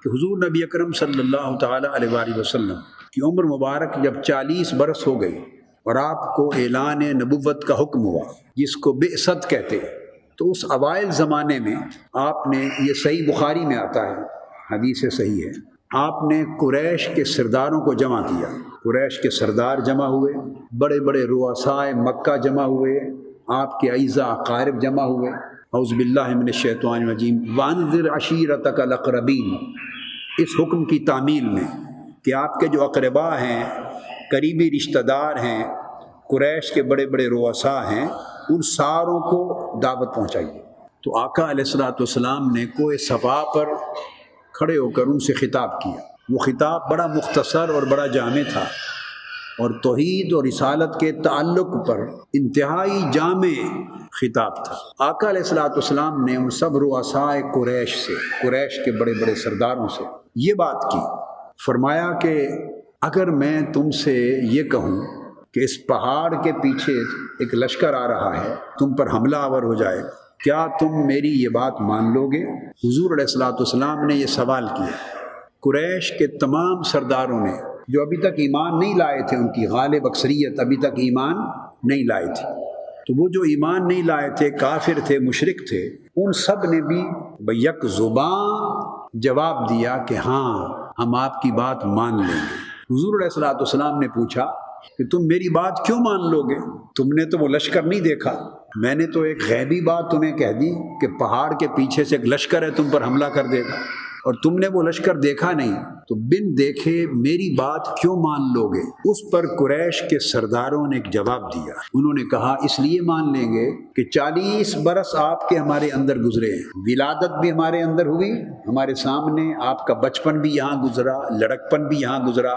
کہ حضور نبی اکرم صلی اللہ تعالیٰ علیہ وآلہ وسلم کی عمر مبارک جب 40 برس ہو گئی اور آپ کو اعلان نبوت کا حکم ہوا جس کو بعثت کہتے ہیں، تو اس اوائل زمانے میں آپ نے، یہ صحیح بخاری میں آتا ہے، حدیث صحیح ہے، آپ نے قریش کے سرداروں کو جمع کیا۔ قریش کے سردار جمع ہوئے، بڑے بڑے رؤسائے مکہ جمع ہوئے، آپ کے اعزا اقارب جمع ہوئے۔ اعوذ باللہ من الشیطان الرجیم۔ وانذر عشیرتک الاقربین، اس حکم کی تعمیل میں کہ آپ کے جو اقربا ہیں، قریبی رشتہ دار ہیں، قریش کے بڑے بڑے رؤساء ہیں، ان ساروں کو دعوت پہنچائیے۔ تو آقا علیہ الصلوۃ والسلام نے کوہ صفا پر کھڑے ہو کر ان سے خطاب کیا۔ وہ خطاب بڑا مختصر اور بڑا جامع تھا، اور توحید اور رسالت کے تعلق پر انتہائی جامع خطاب تھا۔ آقا علیہ الصلوۃ والسلام نے ان سب رؤساء قریش سے، قریش کے بڑے بڑے سرداروں سے یہ بات کی، فرمایا کہ اگر میں تم سے یہ کہوں کہ اس پہاڑ کے پیچھے ایک لشکر آ رہا ہے، تم پر حملہ آور ہو جائے گا، کیا تم میری یہ بات مان لو گے؟ حضور علیہ الصلوۃ والسلام نے یہ سوال کیا۔ قریش کے تمام سرداروں نے، جو ابھی تک ایمان نہیں لائے تھے، ان کی غالب اکثریت ابھی تک ایمان نہیں لائے تھے، تو وہ جو ایمان نہیں لائے تھے، کافر تھے، مشرک تھے، ان سب نے بھی بیک زبان جواب دیا کہ ہاں ہم آپ کی بات مان لیں گے۔ حضور علیہ الصلوۃ والسلام نے پوچھا کہ تم میری بات کیوں مان لو گے؟ تم نے تو وہ لشکر نہیں دیکھا، میں نے تو ایک غیبی بات تمہیں کہہ دی کہ پہاڑ کے پیچھے سے ایک لشکر ہے، تم پر حملہ کر دے گا، اور تم نے وہ لشکر دیکھا نہیں، تو بن دیکھے میری بات کیوں مان لو گے؟ اس پر قریش کے سرداروں نے ایک جواب دیا۔ انہوں نے کہا اس لیے مان لیں گے کہ 40 برس آپ کے ہمارے اندر گزرے ہیں، ولادت بھی ہمارے اندر ہوئی، ہمارے سامنے آپ کا بچپن بھی یہاں گزرا، لڑکپن بھی یہاں گزرا،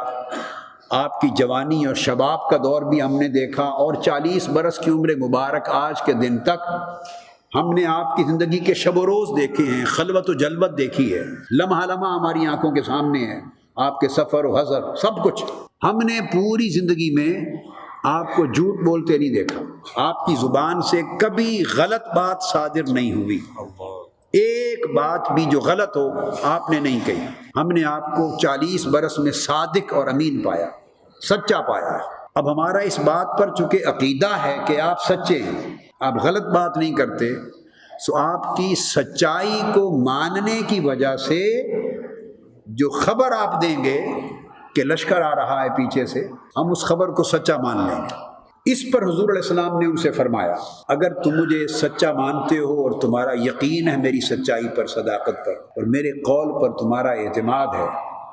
آپ کی جوانی اور شباب کا دور بھی ہم نے دیکھا، اور 40 برس کی عمر مبارک آج کے دن تک ہم نے آپ کی زندگی کے شب و روز دیکھے ہیں، خلوت و جلوت دیکھی ہے، لمحہ لمحہ ہماری آنکھوں کے سامنے ہے، آپ کے سفر و حضر سب کچھ۔ ہم نے پوری زندگی میں آپ کو جھوٹ بولتے نہیں دیکھا، آپ کی زبان سے کبھی غلط بات صادر نہیں ہوئی، ایک بات بھی جو غلط ہو آپ نے نہیں کہی۔ ہم نے آپ کو 40 برس میں صادق اور امین پایا، سچا پایا ہے۔ اب ہمارا اس بات پر چونکہ عقیدہ ہے کہ آپ سچے ہیں، آپ غلط بات نہیں کرتے، سو آپ کی سچائی کو ماننے کی وجہ سے جو خبر آپ دیں گے کہ لشکر آ رہا ہے پیچھے سے، ہم اس خبر کو سچا مان لیں گے۔ اس پر حضور علیہ السلام نے ان سے فرمایا اگر تم مجھے سچا مانتے ہو اور تمہارا یقین ہے میری سچائی پر، صداقت پر، اور میرے قول پر تمہارا اعتماد ہے،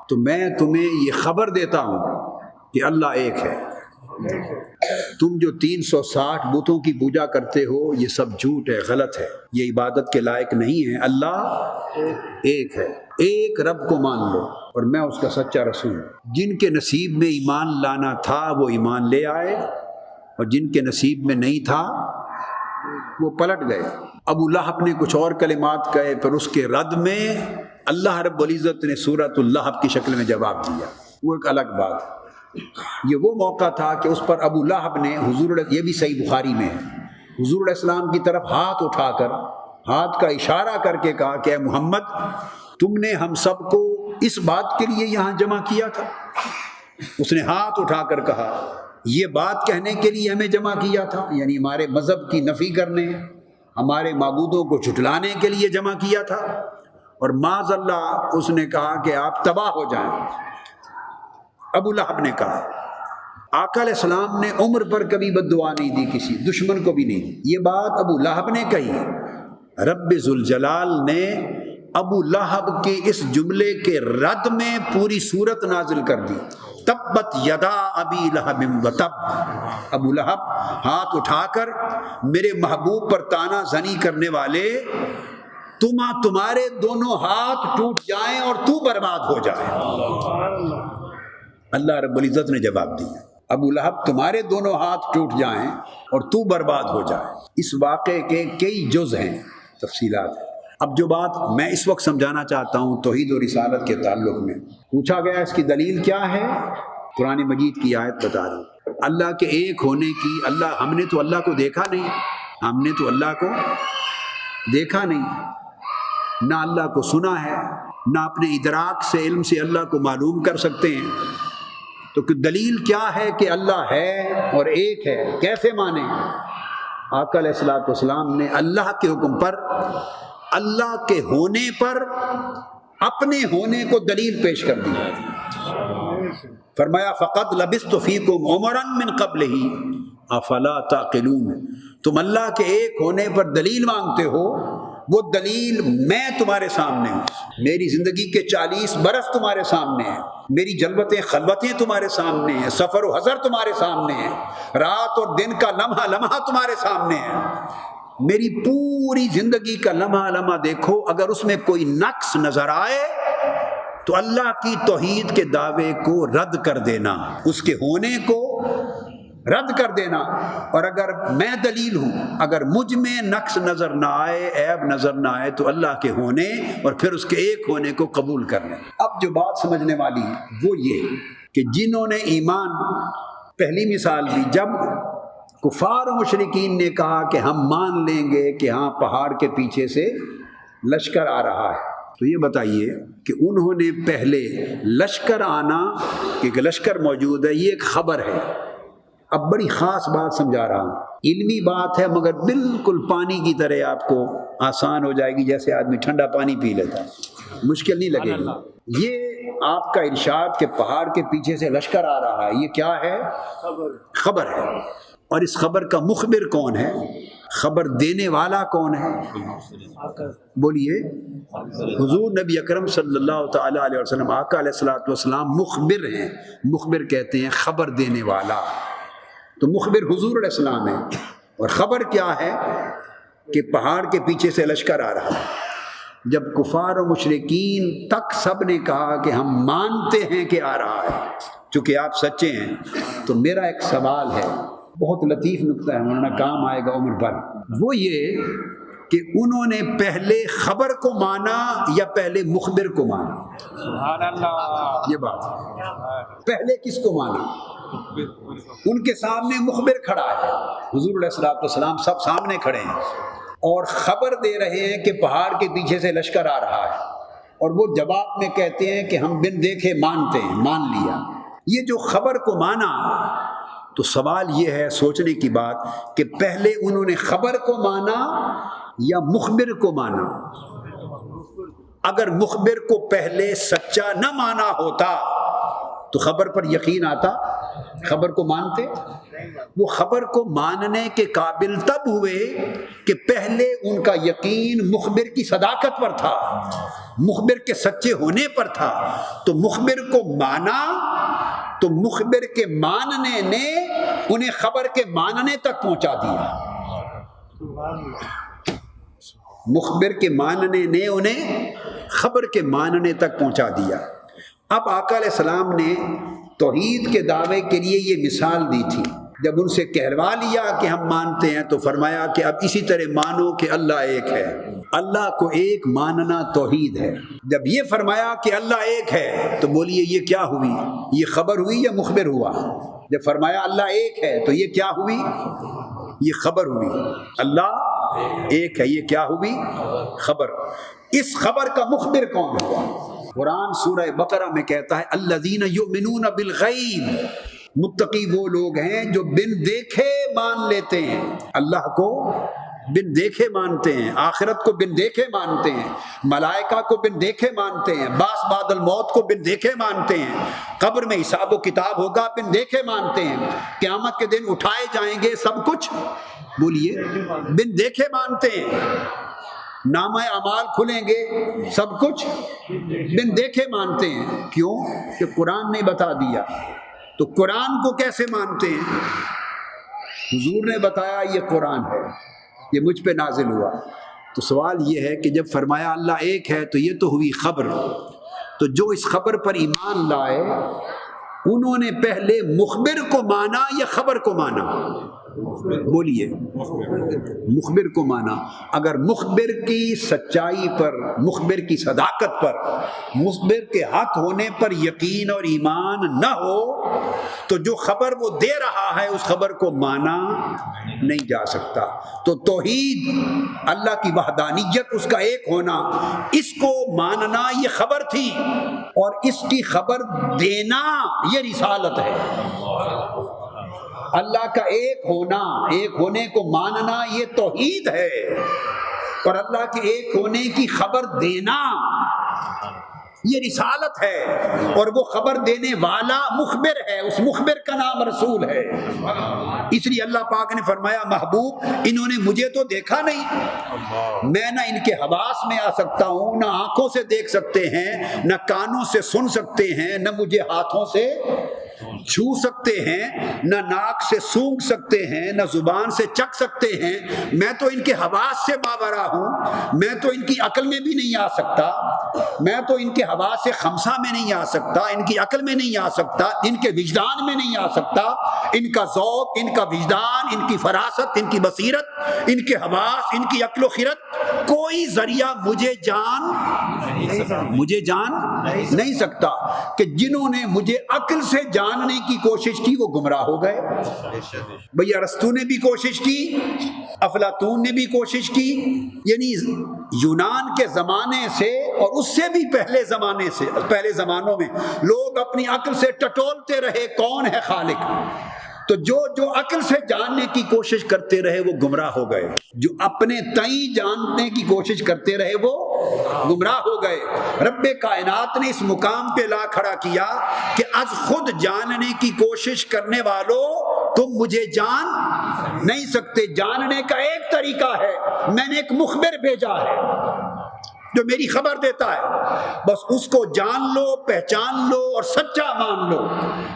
تو میں تمہیں یہ خبر دیتا ہوں کہ اللہ ایک ہے۔ تم جو 360 بتوں کی پوجا کرتے ہو یہ سب جھوٹ ہے، غلط ہے، یہ عبادت کے لائق نہیں ہے، اللہ ایک ہے، ایک رب کو مان لو اور میں اس کا سچا رسول ہوں۔ جن کے نصیب میں ایمان لانا تھا وہ ایمان لے آئے، اور جن کے نصیب میں نہیں تھا وہ پلٹ گئے۔ ابو لہب نے کچھ اور کلمات کہے، پھر اس کے رد میں اللہ رب العزت نے سورۃ اللہب کی شکل میں جواب دیا، وہ ایک الگ بات ہے۔ یہ وہ موقع تھا کہ اس پر ابو لہب نے یہ بھی صحیح بخاری میں ہے، حضور علیہ السلام کی طرف ہاتھ اٹھا کر، ہاتھ کا اشارہ کر کے کہا کہ اے محمد تم نے ہم سب کو اس بات کے لیے یہاں جمع کیا تھا؟ اس نے ہاتھ اٹھا کر کہا یہ بات کہنے کے لیے ہمیں جمع کیا تھا، یعنی ہمارے مذہب کی نفی کرنے، ہمارے معبودوں کو جھٹلانے کے لیے جمع کیا تھا، اور معاذ اللہ اس نے کہا کہ آپ تباہ ہو جائیں۔ ابو لہب نے کہا، آقا علیہ السلام نے عمر پر کبھی بد دعا نہیں دی، کسی دشمن کو بھی نہیں دی، یہ بات ابو لہب نے کہی۔ رب ذوالجلال نے ابو لہب کے اس جملے کے رد میں پوری سورت نازل کر دی، تبت یدا ابی لہب وتب۔ ابو لہب ہاتھ اٹھا کر میرے محبوب پر تانا زنی کرنے والے، تمہارے دونوں ہاتھ ٹوٹ جائیں اور تو برباد ہو جائے۔ اللہ رب العزت نے جواب دیا، ابو لہب تمہارے دونوں ہاتھ ٹوٹ جائیں اور تو برباد ہو جائے۔ اس واقعے کے کئی جز ہیں، تفصیلات ہیں۔ اب جو بات میں اس وقت سمجھانا چاہتا ہوں توحید و رسالت کے تعلق میں، پوچھا گیا اس کی دلیل کیا ہے؟ قرآن مجید کی آیت بتا رہا ہوں، اللہ کے ایک ہونے کی۔ ہم نے تو اللہ کو دیکھا نہیں، ہم نے تو اللہ کو دیکھا نہیں، نہ اللہ کو سنا ہے، نہ اپنے ادراک سے علم سے اللہ کو معلوم کر سکتے ہیں، تو دلیل کیا ہے کہ اللہ ہے اور ایک ہے، کیسے مانیں؟ آقا علیہ الصلوۃ والسلام نے اللہ کے حکم پر، اللہ کے ہونے پر اپنے ہونے کو دلیل پیش کر دی، فرمایا فقد لبثت فیکم عمرا من قبلہ افلا تعقلون، تم اللہ کے ایک ہونے پر دلیل مانگتے ہو، وہ دلیل میں تمہارے سامنے ہوں، میری زندگی کے 40 برس تمہارے سامنے ہیں، میری جلوتیں خلوتیں تمہارے سامنے ہیں، سفر و حضر تمہارے سامنے ہیں، رات اور دن کا لمحہ لمحہ تمہارے سامنے ہے، میری پوری زندگی کا لمحہ لمحہ دیکھو، اگر اس میں کوئی نقص نظر آئے تو اللہ کی توحید کے دعوے کو رد کر دینا، اس کے ہونے کو رد کر دینا، اور اگر میں دلیل ہوں، اگر مجھ میں نقص نظر نہ آئے، عیب نظر نہ آئے، تو اللہ کے ہونے اور پھر اس کے ایک ہونے کو قبول کر لیں۔ اب جو بات سمجھنے والی ہے وہ یہ کہ جنہوں نے ایمان، پہلی مثال دی جب کفار و مشرکین نے کہا کہ ہم مان لیں گے کہ ہاں پہاڑ کے پیچھے سے لشکر آ رہا ہے، تو یہ بتائیے کہ انہوں نے پہلے لشکر آنا، کہ لشکر موجود ہے، یہ ایک خبر ہے۔ اب بڑی خاص بات سمجھا رہا ہوں، علمی بات ہے مگر بالکل پانی کی طرح آپ کو آسان ہو جائے گی، جیسے آدمی ٹھنڈا پانی پی لیتا ہے، مشکل نہیں لگے گی۔ یہ آپ کا ارشاد کہ پہاڑ کے پیچھے سے لشکر آ رہا ہے، یہ کیا ہے؟ خبر ہے۔ اور اس خبر کا مخبر کون ہے؟ خبر دینے والا کون ہے؟ بولیے، حضور نبی اکرم صلی اللہ تعالی علیہ وسلم، آقا علیہ الصلوۃ والسلام مخبر ہیں۔ مخبر کہتے ہیں خبر دینے والا، تو مخبر حضور علیہ السلام ہے، اور خبر کیا ہے کہ پہاڑ کے پیچھے سے لشکر آ رہا ہے۔ جب کفار و مشرکین تک سب نے کہا کہ ہم مانتے ہیں کہ آ رہا ہے، چونکہ آپ سچے ہیں، تو میرا ایک سوال ہے، بہت لطیف نکتہ ہے، ورنہ کام آئے گا عمر بھر، وہ یہ کہ انہوں نے پہلے خبر کو مانا یا پہلے مخبر کو مانا؟ سبحان اللہ، یہ بات پہلے کس کو مانا؟ ان کے سامنے مخبر کھڑا ہے، حضور علیہ الصلوۃ والسلام سب سامنے کھڑے ہیں اور خبر دے رہے ہیں کہ پہاڑ کے پیچھے سے لشکر آ رہا ہے، اور وہ جواب میں کہتے ہیں کہ ہم بن دیکھے مانتے ہیں، مان لیا۔ یہ جو خبر کو مانا، تو سوال یہ ہے سوچنے کی بات کہ پہلے انہوں نے خبر کو مانا یا مخبر کو مانا؟ اگر مخبر کو پہلے سچا نہ مانا ہوتا تو خبر پر یقین آتا؟ خبر کو مانتے؟ وہ خبر کو ماننے کے قابل تب ہوئے کہ پہلے ان کا یقین مخبر کی صداقت پر تھا، مخبر کے سچے ہونے پر تھا، تو مخبر کو مانا، تو مخبر کے ماننے نے انہیں خبر کے ماننے تک پہنچا دیا، مخبر کے ماننے نے انہیں خبر کے ماننے تک پہنچا دیا۔ اب آقا علیہ السلام نے توحید کے دعوے کے لیے یہ مثال دی تھی، جب ان سے کہلوا لیا کہ ہم مانتے ہیں تو فرمایا کہ اب اسی طرح مانو کہ اللہ ایک ہے۔ اللہ کو ایک ماننا توحید ہے۔ جب یہ فرمایا کہ اللہ ایک ہے تو بولیے یہ کیا ہوئی؟ یہ خبر ہوئی یا مخبر ہوا؟ جب فرمایا اللہ ایک ہے تو یہ کیا ہوئی؟ یہ خبر ہوئی۔ اللہ ایک ہے، یہ کیا ہوئی؟ خبر۔ اس خبر کا مخبر کون ہوا؟ قرآن سورہ بقرہ میں کہتا ہے الذین یؤمنون بالغیب، متقی وہ لوگ ہیں جو بن دیکھے مان لیتے ہیں، اللہ کو بن دیکھے مانتے ہیں، آخرت کو بن دیکھے مانتے ہیں، ملائکہ کو بن دیکھے مانتے ہیں، بعث بعد الموت کو بن دیکھے مانتے ہیں، قبر میں حساب و کتاب ہوگا بن دیکھے مانتے ہیں، قیامت کے دن اٹھائے جائیں گے، سب کچھ بولیے بن دیکھے مانتے ہیں، نامہ اعمال کھلیں گے، سب کچھ بن دیکھے مانتے ہیں۔ کیوں؟ کہ قرآن نے بتا دیا۔ تو قرآن کو کیسے مانتے ہیں؟ حضور نے بتایا یہ قرآن ہے، یہ مجھ پہ نازل ہوا۔ تو سوال یہ ہے کہ جب فرمایا اللہ ایک ہے تو یہ تو ہوئی خبر، تو جو اس خبر پر ایمان لائے انہوں نے پہلے مخبر کو مانا یا خبر کو مانا؟ بولیے، مخبر کو مانا، اگر مخبر کی سچائی پر، مخبر کی صداقت پر، مخبر کے حق ہونے پر یقین اور ایمان نہ ہو تو جو خبر وہ دے رہا ہے اس خبر کو مانا نہیں جا سکتا۔ تو توحید، اللہ کی وحدانیت، اس کا ایک ہونا، اس کو ماننا یہ خبر تھی، اور اس کی خبر دینا یہ رسالت ہے۔ اللہ کا ایک ہونا، ایک ہونے کو ماننا یہ توحید ہے، اور اللہ کے ایک ہونے کی خبر دینا یہ رسالت ہے، اور وہ خبر دینے والا مخبر ہے، اس مخبر کا نام رسول ہے۔ اس لیے اللہ پاک نے فرمایا محبوب انہوں نے مجھے تو دیکھا نہیں، میں نہ ان کے حواس میں آ سکتا ہوں، نہ آنکھوں سے دیکھ سکتے ہیں، نہ کانوں سے سن سکتے ہیں، نہ مجھے ہاتھوں سے چھو سکتے ہیں، نہ ناک سے سونگھ سکتے ہیں، نہ زبان سے چکھ سکتے ہیں، میں تو ان کے حواس سے باورا ہوں، میں تو ان کی عقل میں بھی نہیں آ سکتا، میں تو ان کے حواس سے خمسہ میں نہیں آ سکتا، ان کی عقل میں نہیں آ سکتا، ان کے وجدان میں نہیں آ سکتا، ان کا ذوق، ان کا وجدان، ان کی فراست، ان کی بصیرت، ان کے حواس، ان کی عقل و خرد، کوئی ذریعہ مجھے جان نہیں سکتا، کہ جنہوں نے مجھے عقل سے جاننے کی کوشش کی وہ گمراہ ہو گئے۔ بھئی ارسطو نے بھی کوشش کی، افلاطون نے بھی کوشش کی، یعنی یونان کے زمانے سے اور اس سے بھی پہلے زمانوں میں لوگ اپنی عقل سے ٹٹولتے رہے کون ہے خالق، تو جو عقل سے جاننے کی کوشش کرتے رہے وہ گمراہ ہو گئے، جو اپنے تئیں جاننے کی کوشش کرتے رہے وہ گمراہ ہو گئے۔ رب کائنات نے اس مقام پہ لا کھڑا کیا کہ از خود جاننے کی کوشش کرنے والوں تم مجھے جان نہیں سکتے، جاننے کا ایک طریقہ ہے، میں نے ایک مخبر بھیجا ہے جو میری خبر دیتا ہے، بس اس کو جان لو، پہچان لو اور سچا مان لو۔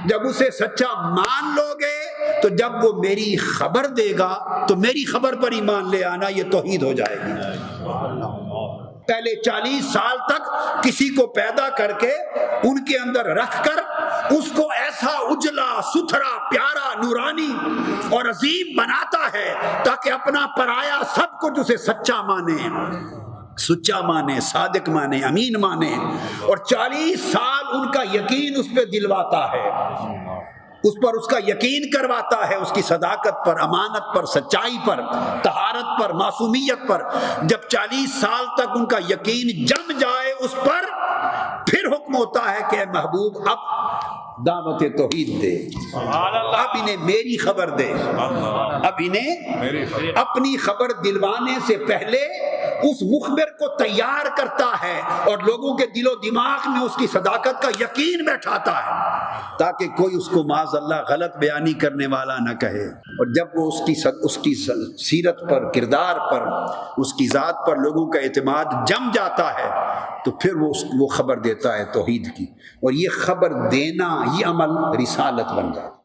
جب اسے سچا مان لو گے تو جب وہ میری خبر دے گا تو میری خبر پر ایمان لے آنا، یہ توحید ہو جائے گی۔ پہلے 40 سال تک کسی کو پیدا کر کے ان کے اندر رکھ کر اس کو ایسا اجلا، ستھرا، پیارا، نورانی اور عظیم بناتا ہے تاکہ اپنا پرایا سب کچھ اسے سچا مانے، صادق مانے، امین مانے، اور 40 سال ان کا یقین اس پہ دلواتا ہے، اس پر اس کا یقین کرواتا ہے، اس کی صداقت پر، امانت پر، سچائی پر، طہارت پر، معصومیت پر۔ جب 40 سال تک ان کا یقین جم جائے اس پر، پھر حکم ہوتا ہے کہ اے محبوب اب دعوت توحید دے، اب انہیں میری خبر دے، اب انہیں اپنی خبر دلوانے سے پہلے اس مخبر کو تیار کرتا ہے اور لوگوں کے دل و دماغ میں اس کی صداقت کا یقین بیٹھاتا ہے تاکہ کوئی اس کو معاذ اللہ غلط بیانی کرنے والا نہ کہے۔ اور جب وہ اس کی سیرت پر، کردار پر، اس کی ذات پر لوگوں کا اعتماد جم جاتا ہے تو پھر وہ خبر دیتا ہے توحید کی، اور یہ خبر دینا، یہ عمل رسالت بن جاتا ہے۔